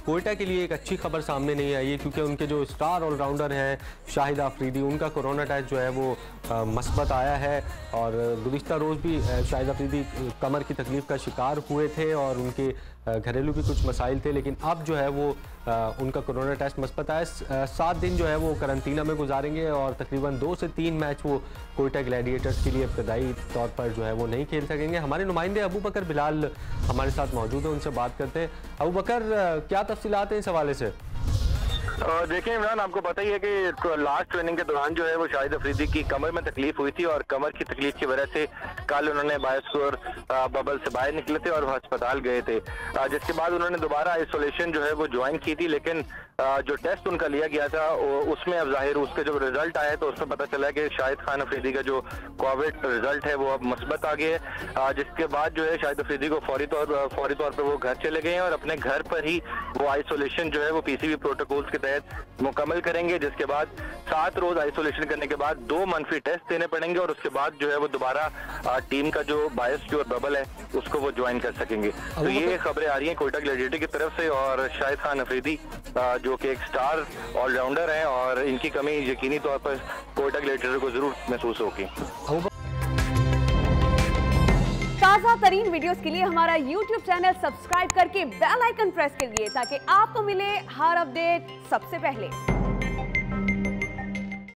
कोयटा के लिए एक अच्छी खबर सामने नहीं आई है, क्योंकि उनके जो स्टार ऑलराउंडर हैं शाहिद आफरीदी, उनका कोरोना टेस्ट जो है वो मस्बत आया है। और गुज़िश्ता रोज़ भी शाहिद आफरीदी कमर की तकलीफ़ का शिकार हुए थे और उनके घरेलू भी कुछ मसाइल थे, लेकिन अब जो है वो उनका कोरोना टेस्ट मस्बत आया। 7 दिन जो है वो करंतना में गुजारेंगे और तकरीबन 2 से 3 मैच वो कोयटा ग्लैडिएटर्स के लिए इब्तदाई तौर पर जो है वो नहीं खेल सकेंगे। हमारे नुमाइंदे अबू बकर बिलाल हमारे साथ मौजूद हैं, उनसे बात करते हैं। अबू बकर, क्या तफसीलात हैं इस हवाले से? देखिए इमरान, आपको पता ही है कि लास्ट ट्रेनिंग के दौरान जो है वो शाहिद अफरीदी की कमर में तकलीफ हुई थी और कमर की तकलीफ की वजह से कल उन्होंने बायोस्कोर बबल से बाहर निकले थे और अस्पताल गए थे, जिसके बाद उन्होंने दोबारा आइसोलेशन जो है वो ज्वाइन की थी। लेकिन जो टेस्ट उनका लिया गया था उसमें अब जाहिर उसके जब रिजल्ट आया तो उसमें पता चला कि शाहिद खान अफरीदी का जो कोविड रिजल्ट है वो अब मुस्बत आ गया है, जिसके बाद जो है शाहिद अफरीदी को फौरी तौर पर वो घर चले गए हैं और अपने घर पर ही वो आइसोलेशन जो है वो पीसीबी प्रोटोकॉल्स के तहत मुकम्मल करेंगे, जिसके बाद 7 रोज आइसोलेशन करने के बाद 2 मनफी टेस्ट देने पड़ेंगे और उसके बाद जो है वो दोबारा टीम का जो बायोस्कोर बबल है उसको वो ज्वाइन कर सकेंगे। तो ये खबरें आ रही हैं कोयटा ग्लैडिएटर की तरफ से और शाहिद खान अफरीदी जो कि एक स्टार ऑलराउंडर हैं और इनकी कमी यकीनी तौर पर कोयटा ग्लैडिएटर को जरूर महसूस होगी। ताज़ा तरीन वीडियोस के लिए हमारा YouTube चैनल सब्सक्राइब करके बेल आइकन प्रेस करिए ताकि आपको मिले हर अपडेट सबसे पहले।